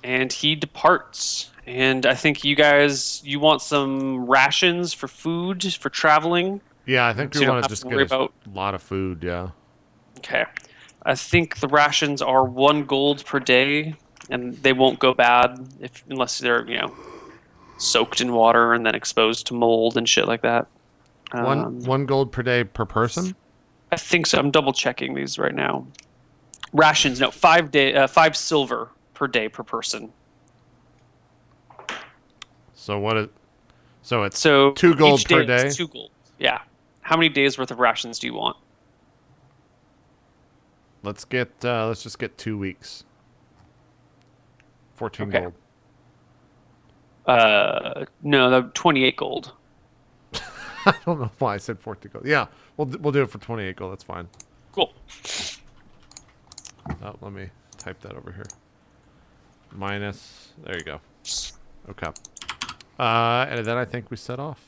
and he departs. And I think you want some rations for food for traveling. Yeah, I think So we you don't want to have just to get worry a about. lot of food. Yeah. Okay. I think the rations are 1 gold per day, and they won't go bad unless they're soaked in water and then exposed to mold and shit like that. One gold per day per person. I think so. I'm double checking these right now. Rations, no, 5 silver per day per person. So what is? So it's So 2 gold each day per is day. 2 gold. Yeah. How many days worth of rations do you want? Let's get. Let's just get 2 weeks. 14 Okay. gold. No, 28 gold. I don't know why I said 14 gold. Yeah, we'll do it for 28 gold. That's fine. Cool. Oh, let me type that over here. Minus. There you go. Okay. And then I think we set off.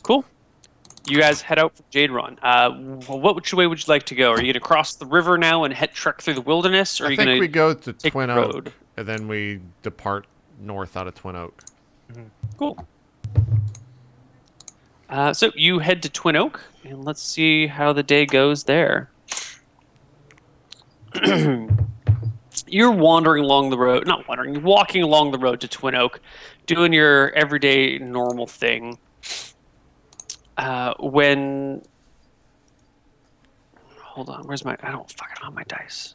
Cool. You guys head out for Jade Run. Which way would you like to go? Are you going to cross the river now and trek through the wilderness, or are I you think going we to go to take Twin the Oak, road? and then we depart north out of Twin Oak. Cool. So you head to Twin Oak, and let's see how the day goes there. You're wandering along the road, not wandering, you're walking along the road to Twin Oak, doing your everyday normal thing. When hold on, where's my? I don't fucking have my dice.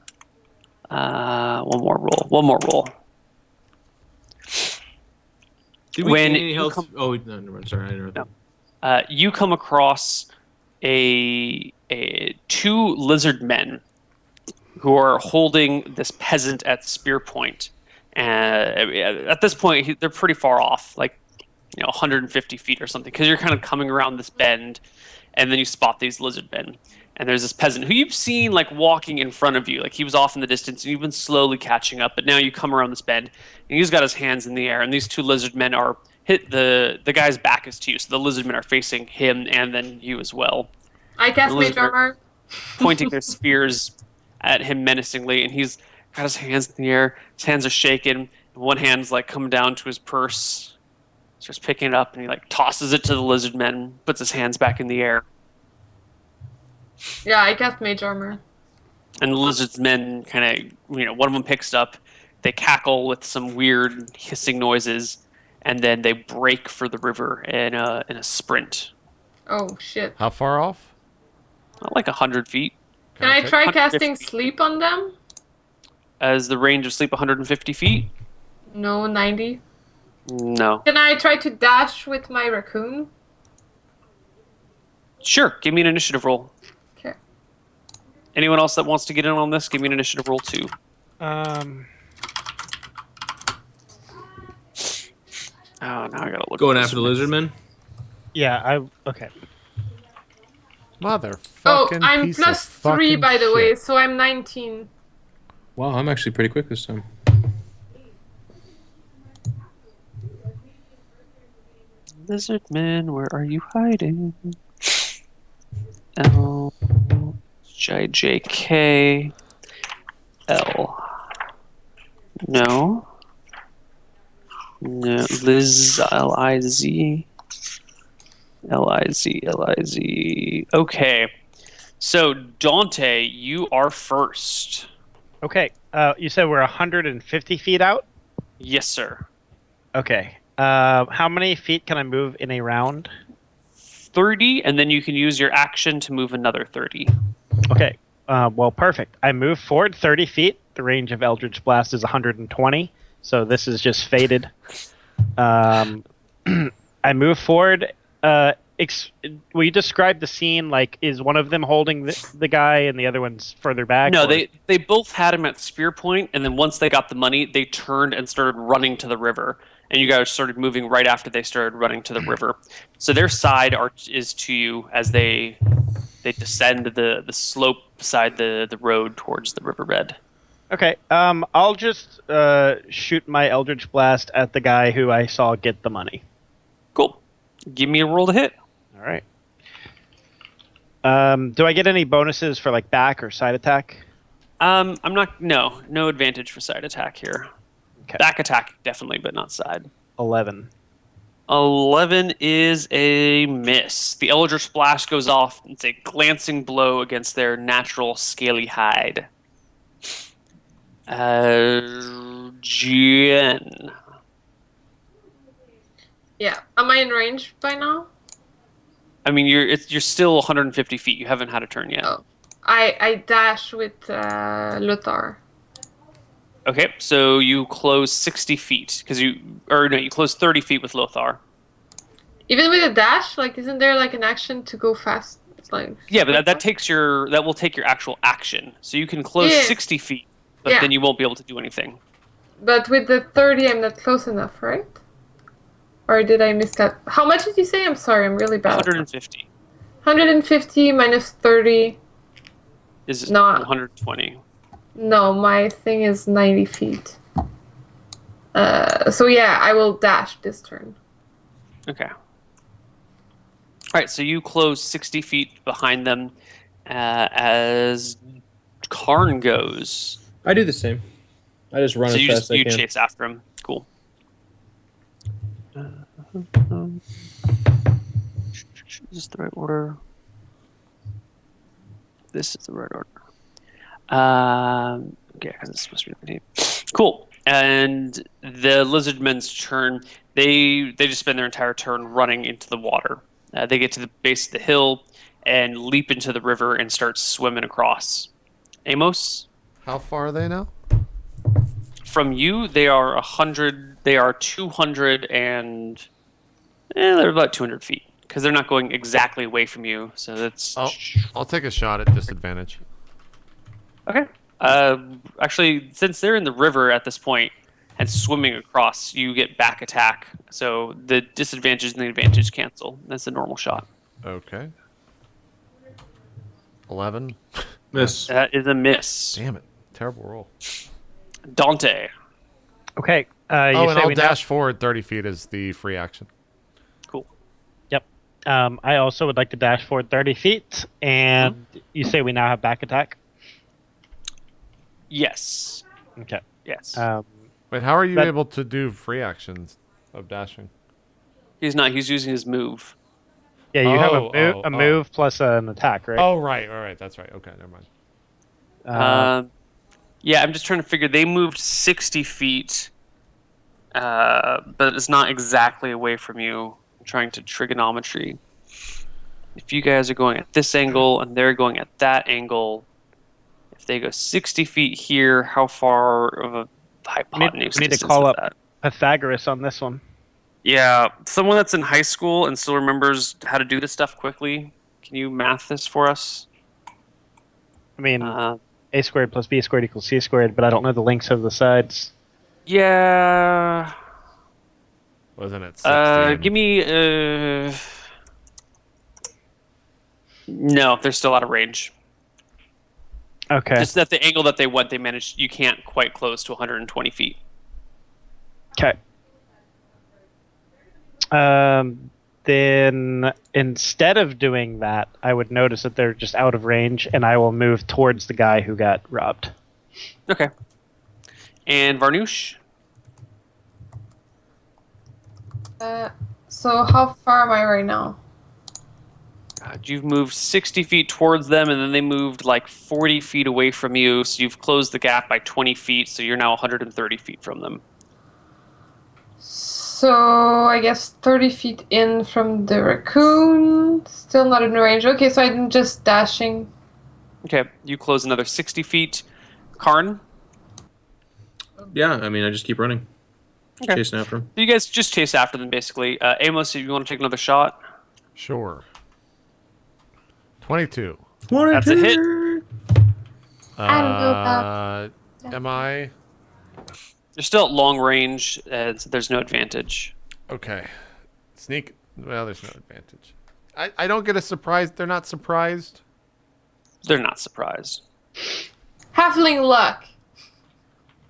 One more roll. Did we gain any health? Oh no, never mind. Sorry, I interrupted. No. You come across a 2 lizard men who are holding this peasant at spear point. At this point, they're pretty far off, like 150 feet or something, because you're kind of coming around this bend, and then you spot these lizard men. And there's this peasant who you've seen like walking in front of you, like he was off in the distance, and you've been slowly catching up. But now you come around this bend, and he's got his hands in the air, and these 2 lizard men are hit the guy's back is to you, so the lizard men are facing him and then you as well. I cast Mage Armor, pointing their spears at him menacingly, and he's got his hands in the air. His hands are shaking. And one hand's like coming down to his purse, starts picking it up, and he like tosses it to the lizard men, puts his hands back in the air. Yeah, I cast Mage Armor. And the lizard's men kind of, one of them picks it up. They cackle with some weird hissing noises, and then they break for the river in a sprint. Oh shit! How far off? Like 100 feet. Can I try casting Sleep on them? As the range of sleep 150 feet? No, 90. No. Can I try to dash with my raccoon? Sure. Give me an initiative roll. Okay. Anyone else that wants to get in on this, give me an initiative roll too. Oh, now I gotta look. Going after the lizardmen? Yeah, okay. Motherfucking Oh, I'm piece plus of 3 fucking by the shit. way, so I'm 19. Wow, I'm actually pretty quick this time. Lizard man, where are you hiding? L J K L. No. No. Liz L I Z. L I Z L I Z. Okay. So Dante, you are first. Okay. You said we're 150 feet out? Yes, sir. Okay. How many feet can I move in a round? 30, and then you can use your action to move another 30. Okay. Well, perfect. I move forward 30 feet. The range of Eldritch Blast is 120, so this is just faded. I move forward. Will you describe the scene? Like, is one of them holding the guy and the other one's further back? No, or? they both had him at spear point, and then once they got the money, they turned and started running to the river. And you guys started moving right after they started running to the river. So their side is to you as they descend the slope beside the road towards the riverbed. Okay. I'll just shoot my Eldritch Blast at the guy who I saw get the money. Cool. Give me a roll to hit. All right. Do I get any bonuses for like back or side attack? I'm not. No advantage for side attack here. Okay. Back attack, definitely, but not side. 11. 11 is a miss. The Eldritch Splash goes off. It's a glancing blow against their natural scaly hide. Jen. Yeah. Am I in range by now? I mean, you're still 150 feet. You haven't had a turn yet. Oh. I dash with Lothar. Okay, so you close 60 feet you close 30 feet with Lothar. Even with a dash, like, isn't there like an action to go fast? It's like Yeah, but that will take your actual action. So you can close 60 feet, but then you won't be able to do anything. But with the 30, I'm not close enough, right? Or did I miss that? How much did you say? I'm sorry, I'm really bad. 150 150 minus 30. is No. 120. No, my thing is 90 feet. So yeah, I will dash this turn. Okay. All right, so you close 60 feet behind them as Karn goes. I do the same. I just run as fast as I can. You chase after him. Cool. Is this the right order? This is the right order. Okay, because it's supposed to be the name. Cool. And the lizardmen's turn, they just spend their entire turn running into the water. They get to the base of the hill and leap into the river and start swimming across. Amos? How far are they now? From you, they are 100. They are 200 and they're about 200 feet because they're not going exactly away from you. So that's. I'll take a shot at disadvantage. Okay. Actually, since they're in the river at this point and swimming across, you get back attack. So the disadvantage and the advantage cancel. That's a normal shot. Okay. 11. Miss. That is a miss. Damn it! Terrible roll. Dante. Okay. And I'll dash forward 30 feet as the free action. Cool. Yep. I also would like to dash forward 30 feet, and you say we now have back attack? Yes. Okay. Yes. Wait, how are you able to do free actions of dashing? He's not. He's using his move. Yeah, you have a move plus an attack, right? Oh, right. That's right. Okay, never mind. Yeah, I'm just trying to figure. They moved 60 feet, but it's not exactly away from you. I'm trying to trigonometry. If you guys are going at this angle and they're going at that angle, if they go 60 feet here, how far of a hypotenuse? We need to call up Pythagoras on this one. Yeah, someone that's in high school and still remembers how to do this stuff quickly. Can you math this for us? I mean, a squared plus b squared equals c squared, but I don't know the lengths of the sides. Yeah. Wasn't it 16? Give me. No, they're still out of range. Okay. Just at the angle that they went, they managed. You can't quite close to 120 feet. Okay. Then instead of doing that, I would notice that they're just out of range, and I will move towards the guy who got robbed. Okay. And Varnoosh? So how far am I right now? You've moved 60 feet towards them, and then they moved like 40 feet away from you, so you've closed the gap by 20 feet, so you're now 130 feet from them. So I guess 30 feet in from the raccoon. Still not in range. Okay, so I'm just dashing. Okay, you close another 60 feet. Karn? Yeah, I mean, I just keep running. Okay. Chasing after him. You guys just chase after them, basically. Amos, if you want to take another shot? Sure. 22. That's a hit. I don't know about... Am I? You're still at long range, and so there's no advantage. Okay. Sneak. Well, there's no advantage. I don't get a surprise. They're not surprised. They're not surprised. Halfling luck.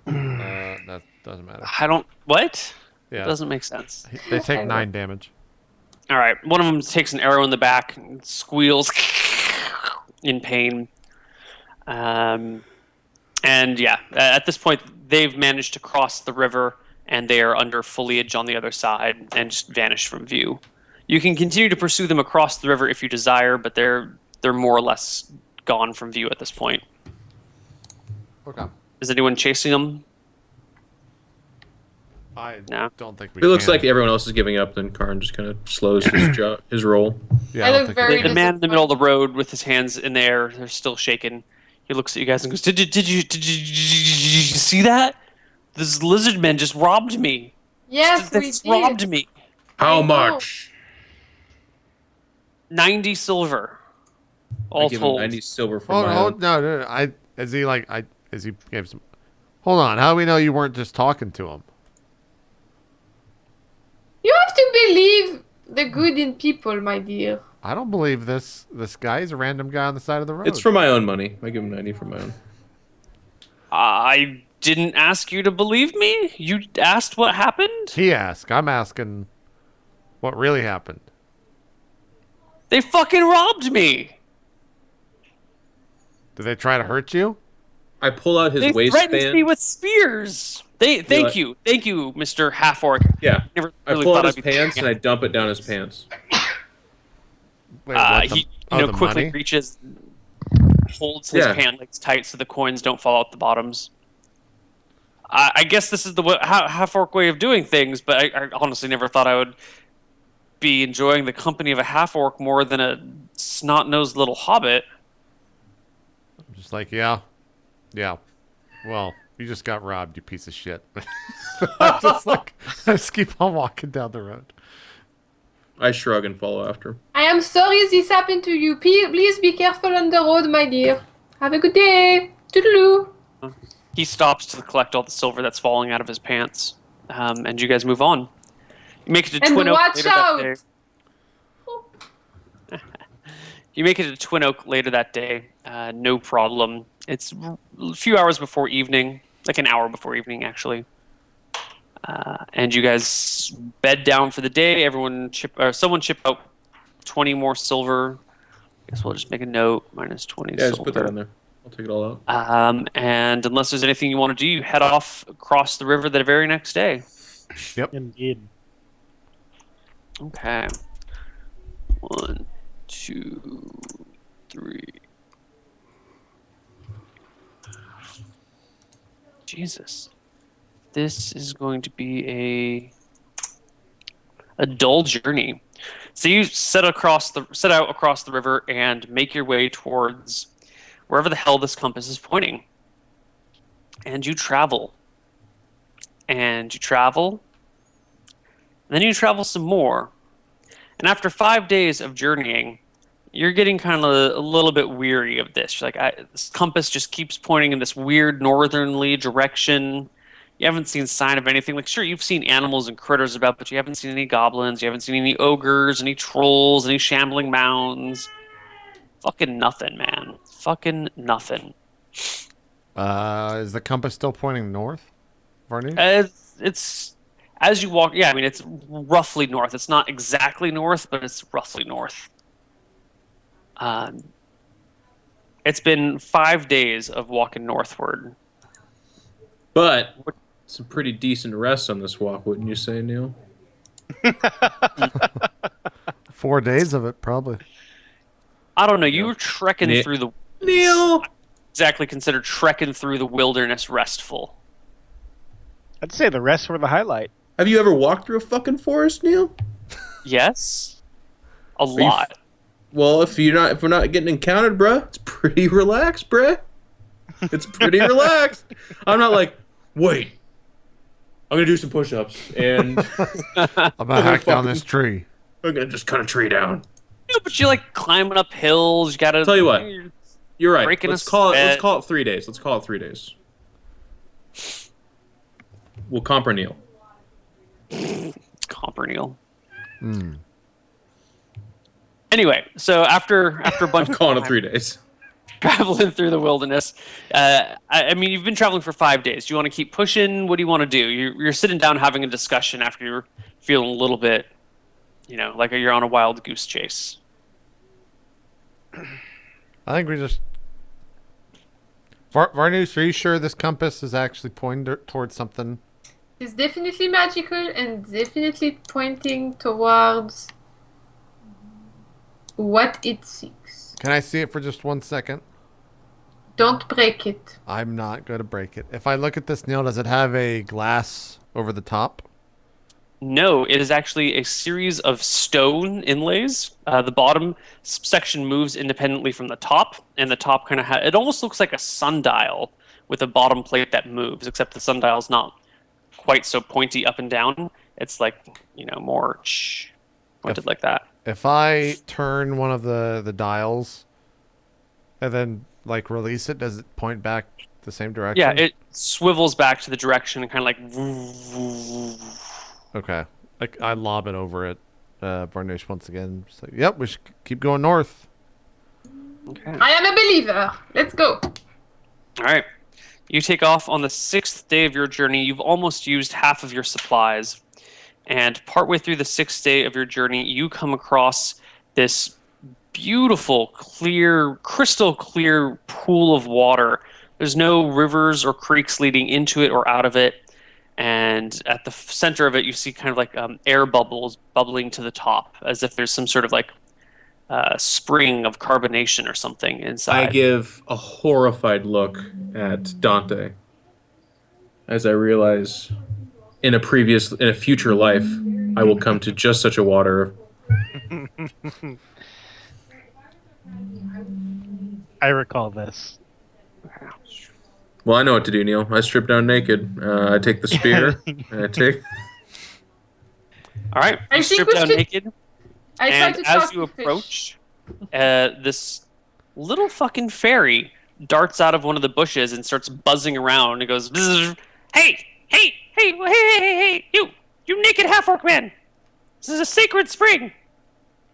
That doesn't matter. I don't... What? Yeah. It doesn't make sense. They take 9 damage. All right. One of them takes an arrow in the back and squeals in pain. And yeah, at this point, they've managed to cross the river, and they are under foliage on the other side and just vanish from view. You can continue to pursue them across the river if you desire, but they're more or less gone from view at this point. Okay. Is anyone chasing them? I No. don't think we If it looks can. like everyone else is giving up, then Karn just kind of slows his roll. Yeah, I I don't look think very The man in the middle of the road with his hands in the air, they're still shaking. He looks at you guys and goes, Did you see that? This lizard man just robbed me. Yes, we Just did. robbed me. How I know. much? 90 silver. All I give him told. 90 silver for Oh, my oh own. no. Is he gave some? Hold on. How do we know you weren't just talking to him? You have to believe the good in people, my dear. I don't believe this guy. He's a random guy on the side of the road. It's for my own money. I give him 90 for my own. I didn't ask you to believe me. You asked what happened. He asked. I'm asking what really happened. They fucking robbed me. Did they try to hurt you? I pull out his They threatened waistband. me with spears. Thank you, Mr. Half-Orc. Yeah. Never I really pull thought out his I'd be pants doing and it. I dump it down his pants. Wait, what the- He the quickly money? reaches, holds his Yeah. pant legs tight so the coins don't fall out the bottoms. I guess this is the half-orc way of doing things, but I honestly never thought I would be enjoying the company of a half-orc more than a snot-nosed little hobbit. I'm just like, yeah. Well, you just got robbed, you piece of shit. I just keep on walking down the road. I shrug and follow after. I am sorry this happened to you. Please be careful on the road, my dear. Have a good day. Toodaloo. He stops to collect all the silver that's falling out of his pants, and you guys move on. You make it to And Twin Oak watch later out! that day. You make it to Twin Oak later that day. No problem. It's a few hours before evening, like an hour before evening, actually. And you guys bed down for the day. Someone chip out 20 more silver. I guess we'll just make a note. Minus 20 Yeah, silver. just put that in there. I'll take it all out. And unless there's anything you want to do, you head off across the river the very next day. Indeed. Okay. 1, 2, 3. Jesus. This is going to be a dull journey. So you set out across the river and make your way towards wherever the hell this compass is pointing. And you travel. And you travel. And then you travel some more. And after 5 days of journeying, you're getting kind of a little bit weary of this. You're like, this compass just keeps pointing in this weird northerly direction. You haven't seen sign of anything. Like, sure, you've seen animals and critters about, but you haven't seen any goblins. You haven't seen any ogres, any trolls, any shambling mounds. Fucking nothing, man. Fucking nothing. Is the compass still pointing north, Varnish? It's as you walk. Yeah, I mean, it's roughly north. It's not exactly north, but it's roughly north. It's been 5 days of walking northward. But some pretty decent rest on this walk, wouldn't you say, Neil? 4 days of it, probably. I don't know. You were trekking through the Neil. exactly considered trekking through the wilderness restful. I'd say the rest were the highlight. Have you ever walked through a fucking forest, Neil? Yes, a lot. Well, if we're not getting encountered, bruh, it's pretty relaxed, bruh. It's pretty relaxed. I'm not like, wait, I'm gonna do some push-ups and I'm gonna hack down this tree. I'm gonna just cut a tree down. Yeah, but you're like climbing up hills. You gotta Tell you what. You're right. Breaking Let's a call sweat. it 3 days. Let's call it 3 days. We'll comp Neil. Comperneal. Anyway, so after a bunch I'm of calling it time 3 days. traveling through the wilderness, I mean, you've been traveling for 5 days. Do you want to keep pushing? What do you want to do? You're sitting down having a discussion after you're feeling a little bit, like you're on a wild goose chase. I think we just... Varnish, are you sure this compass is actually pointing towards something? It's definitely magical and definitely pointing towards what it seeks. Can I see it for just 1 second? Don't break it. I'm not going to break it. If I look at this, Neil, does it have a glass over the top? No, it is actually a series of stone inlays. The bottom section moves independently from the top, and the top kind of it almost looks like a sundial with a bottom plate that moves, except the sundial's not quite so pointy up and down. It's like, more pointed like that. If I turn one of the dials and then like release it, does it point back the same direction? Yeah, it swivels back to the direction and kind of like. Okay. Like I lob it over at Varnish once again. Just like, yep, we should keep going north. Okay. I am a believer. Let's go. All right. You take off on the 6th day of your journey. You've almost used half of your supplies. And partway through the 6th day of your journey, you come across this beautiful, clear, crystal clear pool of water. There's no rivers or creeks leading into it or out of it. And at the center of it, you see kind of like air bubbles bubbling to the top, as if there's some sort of like spring of carbonation or something inside. I give a horrified look at Dante as I realize in a future life, I will come to just such a water. I recall this. Well, I know what to do, Neil. I strip down naked. I take the spear. And I take. All right, I you think strip we down should- naked, I try and to as talk you to fish. approach, this little fucking fairy darts out of one of the bushes and starts buzzing around. It goes, "Bzzz. Hey, hey, hey, hey, hey, hey, hey, you naked half-orc man! This is a sacred spring."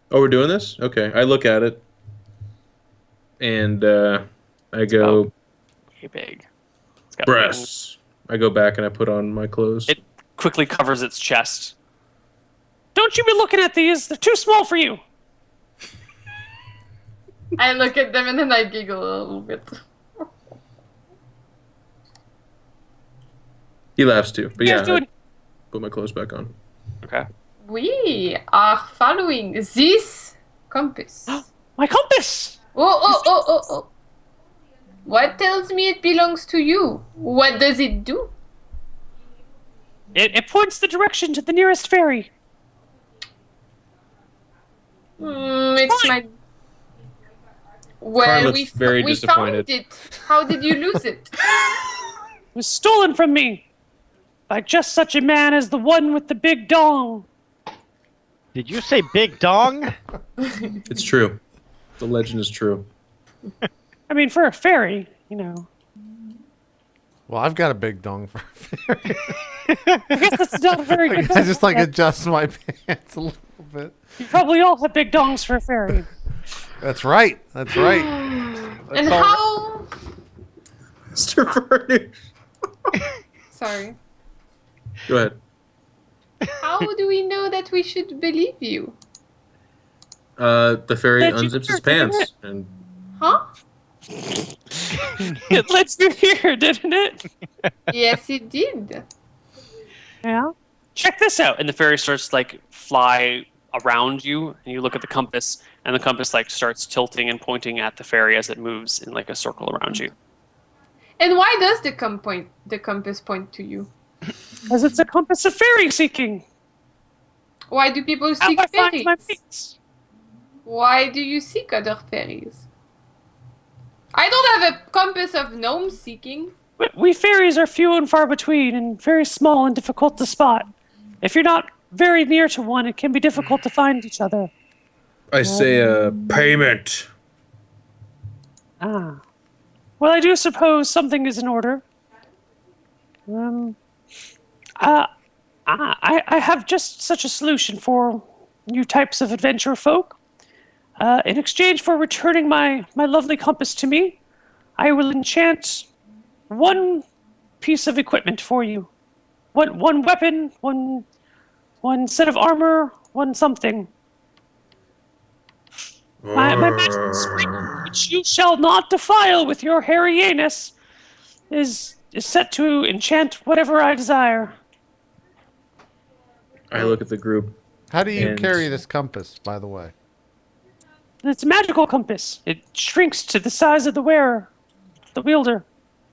Oh, we're doing this? Okay. I look at it, and I go, Hey, big. It's got breasts. I go back and I put on my clothes. It quickly covers its chest. Don't you be looking at these. They're too small for you. I look at them and then I giggle a little bit. He laughs too. But You yeah, guys doing? I put my clothes back on. Okay. We are following this compass. My compass! Oh. What tells me it belongs to you? What does it do? It points the direction to the nearest ferry. It's my. Carl Well, looks very we disappointed. found it. How did you lose it? It was stolen from me by just such a man as the one with the big dong. Did you say big dong? It's true. The legend is true. I mean, for a fairy, Well, I've got a big dong for a fairy. I guess that's not a very good. I just like adjust my pants a little bit. You probably all have big dongs for a fairy. That's right. That's right. And how? Mr. Furnish. Sorry. Go ahead. How do we know that we should believe you? The fairy That you unzips his didn't pants and Huh? It lets you hear, didn't it? Yes, it did. Yeah. Check this out. And the fairy starts to, like, fly around you, and you look at the compass, and the compass, like, starts tilting and pointing at the fairy as it moves in, like, a circle around you. And why does the compass point to you? Because it's a compass of fairy seeking. Why do people How seek I find fairies? my mates. Why do you seek other fairies? I don't have a compass of gnome seeking. We fairies are few and far between and very small and difficult to spot. If you're not very near to one, it can be difficult to find each other. I say payment. Ah. Well, I do suppose something is in order. I have just such a solution for you types of adventure folk. In exchange for returning my lovely compass to me, I will enchant one piece of equipment for you. One weapon, one set of armor, one something. My magic spring, which you shall not defile with your hairy anus, is set to enchant whatever I desire. I look at the group. How do you And- carry this compass, by the way? It's a magical compass. It shrinks to the size of the wearer, the wielder.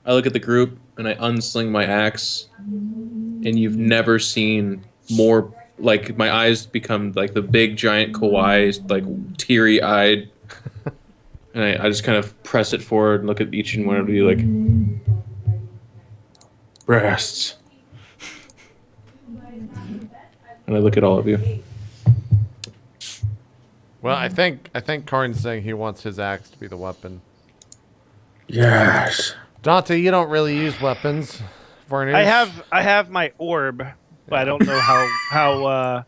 I look at the group and I unsling my axe, and you've never seen more. Like my eyes become like the big giant kawaii, like teary-eyed, and I just kind of press it forward and look at each and one of you like breasts, and I look at all of you. Well, I think Karn's saying he wants his axe to be the weapon. Yes. Dante, you don't really use weapons. Varnish. I have my orb, but I don't know how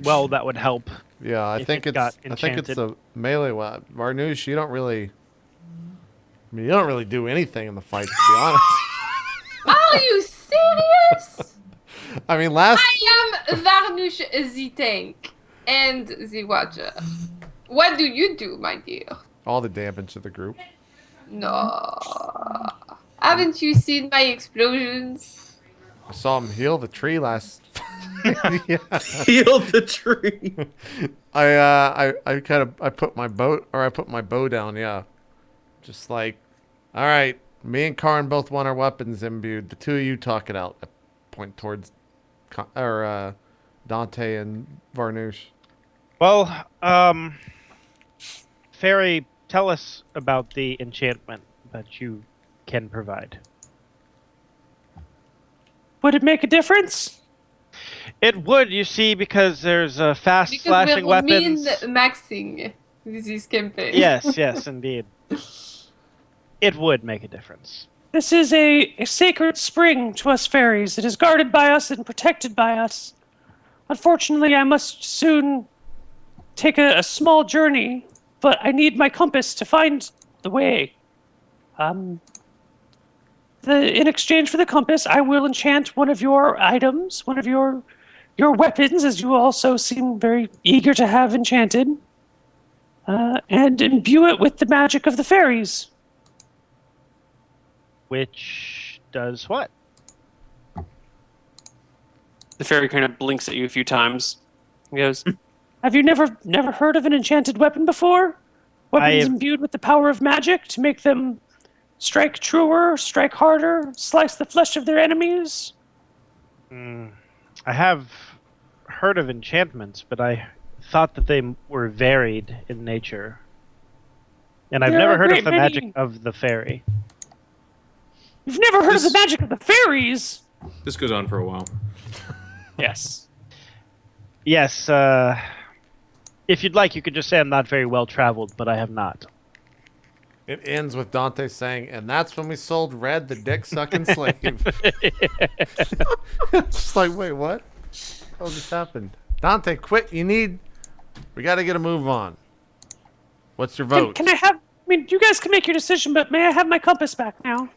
well that would help. Yeah, I if think it got it's enchanted. a melee weapon. Varnish, you don't really. I mean, you don't really do anything in the fight, to be honest. Are you serious? I mean, last. I am Varnush the tank and the watcher. What do you do, my dear? All the damage to the group. No. Haven't you seen my explosions? I saw him heal the tree last. Yeah. Heal the tree. I put my bow down. Yeah, just like, all right. Me and Karn both want our weapons imbued. The two of you talk it out. I point towards, Dante and Varnush. Well, Fairy, tell us about the enchantment that you can provide. Would it make a difference? It would, you see, because there's fast Because slashing we're weapons. min-maxing this campaign. Yes, indeed. It would make a difference. This is a sacred spring to us fairies. It is guarded by us and protected by us. Unfortunately, I must soon take a small journey, but I need my compass to find the way. In exchange for the compass, I will enchant one of your items, one of your weapons, as you also seem very eager to have enchanted, and imbue it with the magic of the fairies. Which does what? The fairy kind of blinks at you a few times. He goes, "Have you never heard of an enchanted weapon before? Weapons imbued with the power of magic to make them strike truer, strike harder, slice the flesh of their enemies?" I have heard of enchantments, but I thought that they were varied in nature. And I've There never are heard great of the many- magic of the fairy. You've never heard of the magic of the fairies? This goes on for a while. Yes. Yes, if you'd like, you could just say I'm not very well traveled, but I have not. It ends with Dante saying, "And that's when we sold Red, the dick-sucking slave." Just like, wait, what? What just happened? Dante, quick! We got to get a move on. What's your vote? Can I have? I mean, you guys can make your decision, but may I have my compass back now?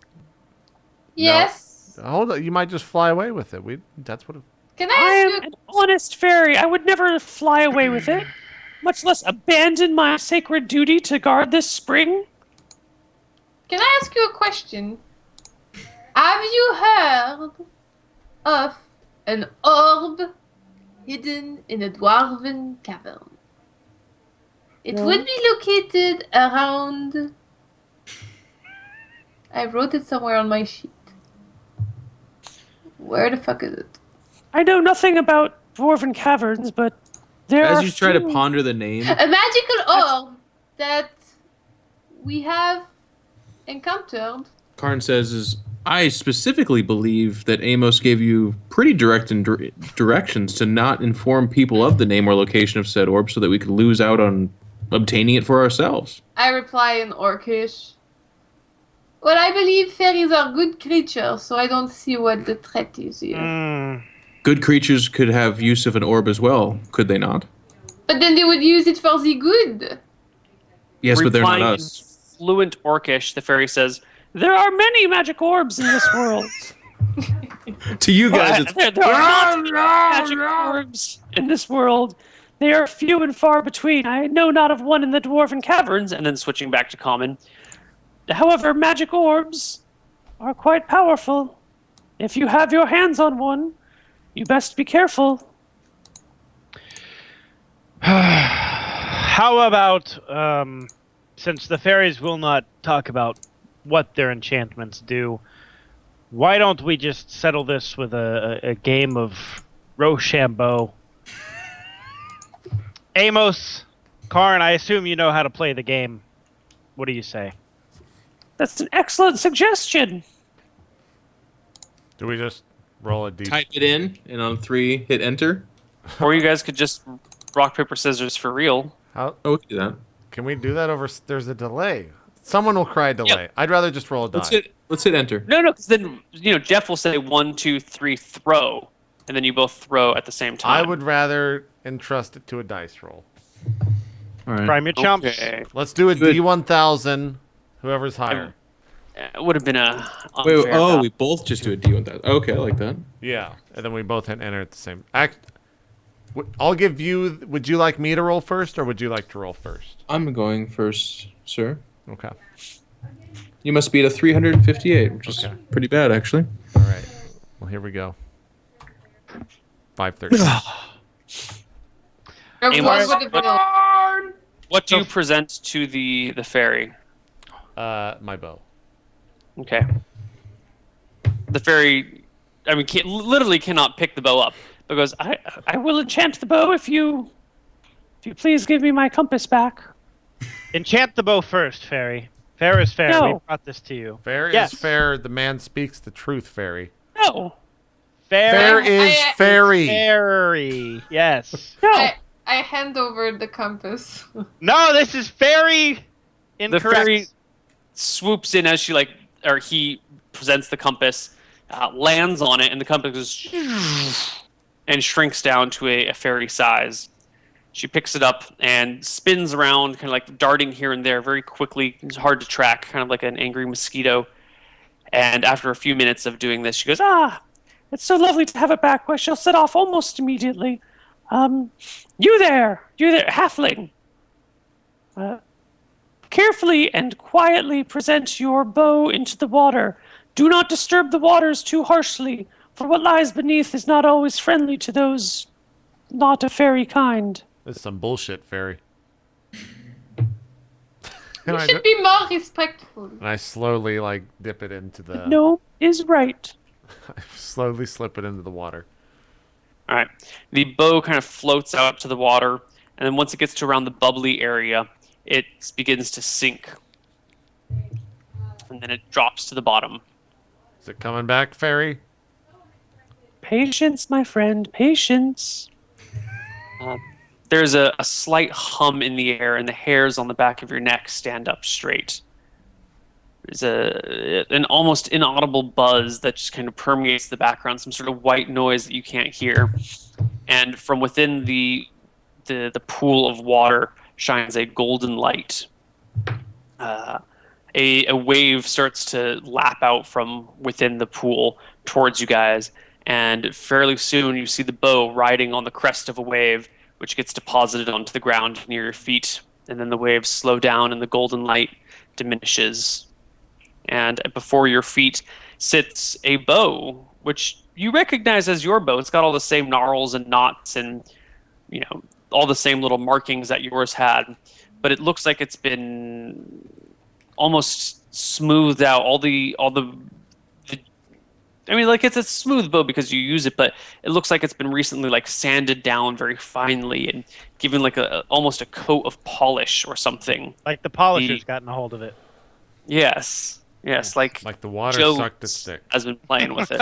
Yes. Hold on, you might just fly away with it. That's what. Can I I ask am you? an honest fairy. I would never fly away with it, much less abandon my sacred duty to guard this spring. Can I ask you a question? Have you heard of an orb hidden in a dwarven cavern? It No. would be located around. I wrote it somewhere on my sheet. Where the fuck is it? I know nothing about dwarven caverns, but there are As you try to few- ponder the name, A magical orb that we have encountered. Karn says, I specifically believe that Amos gave you pretty direct directions to not inform people of the name or location of said orb so that we could lose out on obtaining it for ourselves. I reply in Orcish. Well, I believe fairies are good creatures, so I don't see what the threat is here. Good creatures could have use of an orb as well, could they not? But then they would use it for the good. Yes, but they're not Replying us. in fluent Orcish, the fairy says, "There are many magic orbs in this world." To you guys, it's there are not many magic orbs in this world. They are few and far between. I know not of one in the dwarven caverns. And then switching back to common. However, magic orbs are quite powerful. If you have your hands on one, you best be careful. How about, since the fairies will not talk about what their enchantments do, why don't we just settle this with a game of Rochambeau? Amos, Karn, I assume you know how to play the game. What do you say? That's an excellent suggestion. Do we just roll a d? Type it in, and on 3, hit enter. Or you guys could just rock, paper, scissors for real. How Oh, we can do that. can we do that over? There's a delay. Someone will cry delay. I'd rather just roll a die. Let's hit enter. No, because then, Jeff will say 1, 2, 3, throw. And then you both throw at the same time. I would rather entrust it to a dice roll. All right. Prime your chumps. Okay. Let's do a Good. D1000. Whoever's higher. It would have been a Wait, unfair oh, battle. we both just do a D1000. Okay, I like that. Yeah, and then we both hit enter at the same. I'll give you. Would you like me to roll first, or would you like to roll first? I'm going first, sir. Okay. You must be at a 358, which is Okay. pretty bad, actually. All right. Well, here we go. 530. Amos, What would have been a- what do you present to the fairy? My bow. Okay. The fairy, literally cannot pick the bow up because I will enchant the bow if you please give me my compass back. Enchant the bow first, fairy. Fair is fair. No. We brought this to you. Fair Yes. is fair. The man speaks the truth, fairy. No, Fair is I- fairy. Fairy. Yes. no. I hand over the compass. No, this is fairy incorrect. The fairy swoops in as he presents the compass, lands on it, and the compass goes and shrinks down to a fairy size. She picks it up and spins around, kind of like darting here and there very quickly. It's hard to track, kind of like an angry mosquito. And after a few minutes of doing this, she goes, it's so lovely to have it back. Well, she'll set off almost immediately. You there, halfling. Carefully and quietly present your bow into the water. Do not disturb the waters too harshly, for what lies beneath is not always friendly to those not of fairy kind. This is some bullshit, fairy. You should be more respectful. And I slowly dip it into the. No is right. I slowly slip it into the water. All right. The bow kind of floats out to the water, and then once it gets to around the bubbly area, it begins to sink. And then it drops to the bottom. Is it coming back, fairy? Patience, my friend, patience. There's a slight hum in the air, and the hairs on the back of your neck stand up straight. There's an almost inaudible buzz that just kind of permeates the background, some sort of white noise that you can't hear. And from within the pool of water shines a golden light. A wave starts to lap out from within the pool towards you guys, and fairly soon you see the bow riding on the crest of a wave, which gets deposited onto the ground near your feet, and then the waves slow down and the golden light diminishes. And before your feet sits a bow, which you recognize as your bow. It's got all the same gnarls and knots and, all the same little markings that yours had, but it looks like it's been almost smoothed out. It's a smooth bow because you use it, but it looks like it's been recently sanded down very finely and given almost a coat of polish or something. Like the polisher's gotten a hold of it. Yes, like the water Joe sucked its dick. has been playing with it.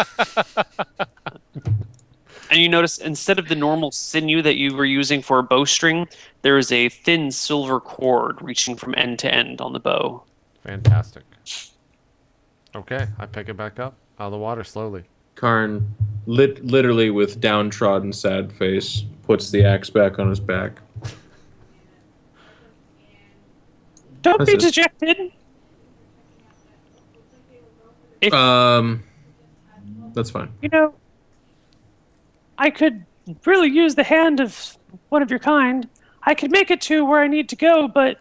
And you notice instead of the normal sinew that you were using for a bowstring, there is a thin silver cord reaching from end to end on the bow. Fantastic. Okay, I pick it back up out of the water slowly. Karn, literally with downtrodden, sad face, puts the axe back on his back. Don't That's be it. dejected. That's fine. I could really use the hand of one of your kind. I could make it to where I need to go, but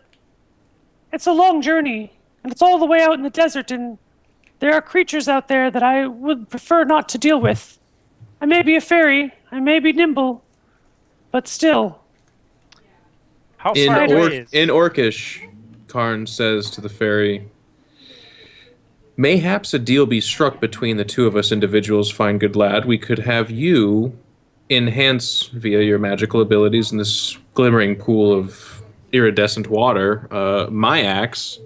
it's a long journey, and it's all the way out in the desert, and there are creatures out there that I would prefer not to deal with. I may be a fairy, I may be nimble, but still. How In far away is... Orcish, Karn says to the fairy, "Mayhaps a deal be struck between the two of us individuals, fine good lad. We could have you enhance via your magical abilities in this glimmering pool of iridescent water my axe,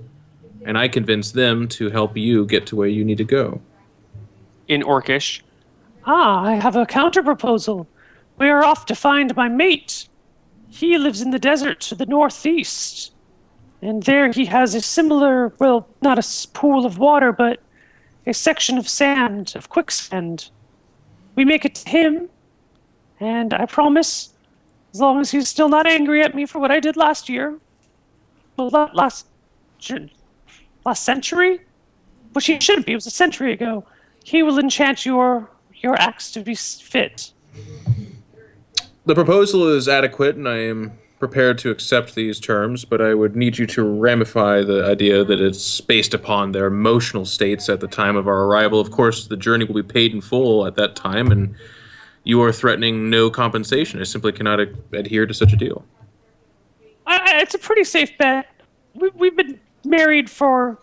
and I convince them to help you get to where you need to go." In Orcish, I have a counter-proposal. We are off to find my mate. He lives in the desert to the northeast. And there he has a similar, well, not a pool of water, but a section of sand, of quicksand. We make it to him, and I promise, as long as he's still not angry at me for what I did last year, well, last century? Which he shouldn't be, it was a century ago. He will enchant your axe to be fit. The proposal is adequate, and I am prepared to accept these terms, but I would need you to ramify the idea that it's based upon their emotional states at the time of our arrival. Of course, the journey will be paid in full at that time, and you are threatening no compensation. I simply cannot adhere to such a deal. It's a pretty safe bet. We've been married for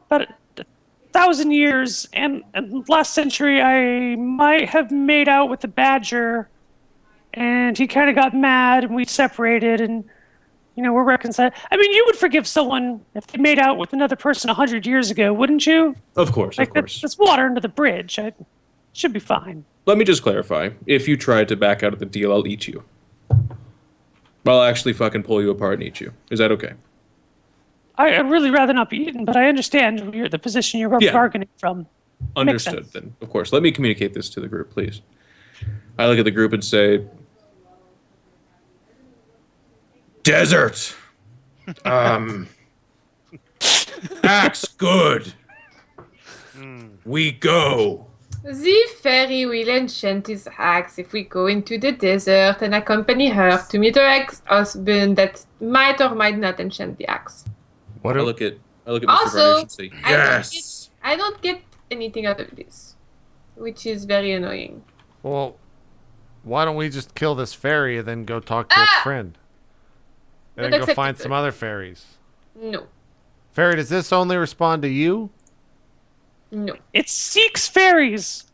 about 1,000 years, and last century I might have made out with the badger, and he kind of got mad, and we separated, and we're reconciled. I mean, you would forgive someone if they made out with another person 100 years ago, wouldn't you? Of course, like, of course. That's water under the bridge. Should be fine. Let me just clarify. If you try to back out of the deal, I'll eat you. I'll actually fucking pull you apart and eat you. Is that okay? I'd really rather not be eaten, but I understand the position you're bargaining from. Understood, then. Of course. Let me communicate this to the group, please. I look at the group and say, "Desert! Axe good! We go!" The fairy will enchant his axe if we go into the desert and accompany her to meet her ex-husband that might or might not enchant the axe. I look at Mr. Also, Varnish and say, "Yes!" I don't get anything out of this, which is very annoying. Well, why don't we just kill this fairy and then go talk to its friend? And then go find some other fairies. No. Fairy, does this only respond to you? No. It seeks fairies.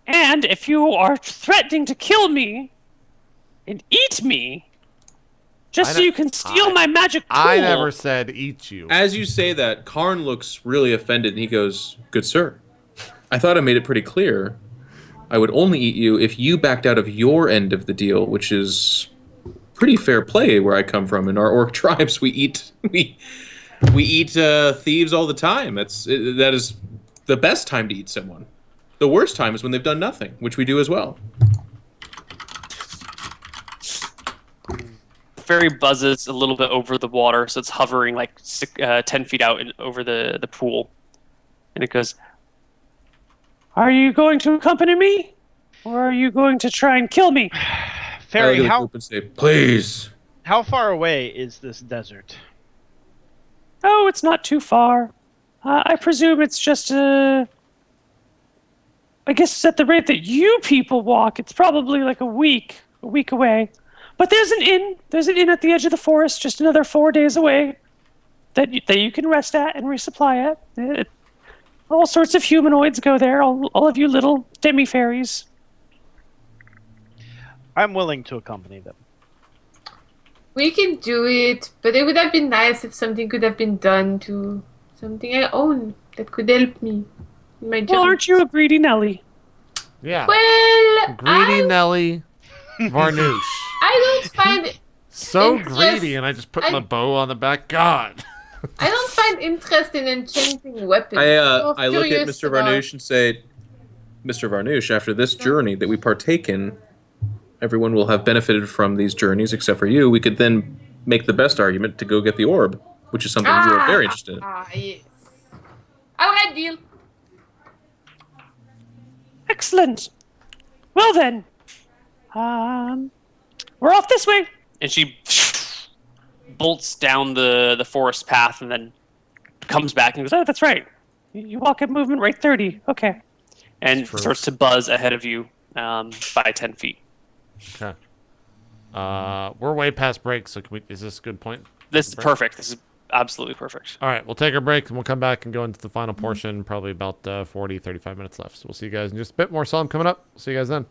And if you are threatening to kill me and eat me, just so you can steal my magic tool. I never said eat you. As you say that, Karn looks really offended, and he goes, "Good sir, I thought I made it pretty clear. I would only eat you if you backed out of your end of the deal, which is pretty fair play where I come from. In our orc tribes, we eat thieves all the time. That is the best time to eat someone. The worst time is when they've done nothing, which we do as well." Fairy buzzes a little bit over the water, so it's hovering like 10 feet out over the pool. And it goes, "Are you going to accompany me? Or are you going to try and kill me?" Fairy, "Please." How far away is this desert? Oh, it's not too far. I presume it's just I guess at the rate that you people walk, it's probably like a week away. But there's an inn. There's an inn at the edge of the forest, just another 4 days away, that you can rest at and resupply at. All sorts of humanoids go there. All of you little demi-fairies. I'm willing to accompany them. We can do it, but it would have been nice if something could have been done to something I own that could help me in my job. Well, aren't you a greedy Nelly? Yeah. Well, Greedy Nelly Varnoosh. I don't find So interest- greedy, and I just put my bow on the back. God. I don't find interest in enchanting weapons. I look at Mr. Varnoosh and say, "Mr. Varnoosh, after this journey that we partake in, everyone will have benefited from these journeys except for you. We could then make the best argument to go get the orb, which is something you are very interested in." Yes. All right, deal. Excellent. Well then, we're off this way. And she bolts down the forest path and then comes back and goes, "Oh, that's right. You walk at movement rate 30. Okay. And True. starts to buzz ahead of you by 10 feet. Okay. We're way past break, so is this a good point? This is Break? perfect. This is absolutely perfect. All right, we'll take our break, and we'll come back and go into the final portion, probably about 40, 35 minutes left. So we'll see you guys in just a bit more. Solum coming up. See you guys then.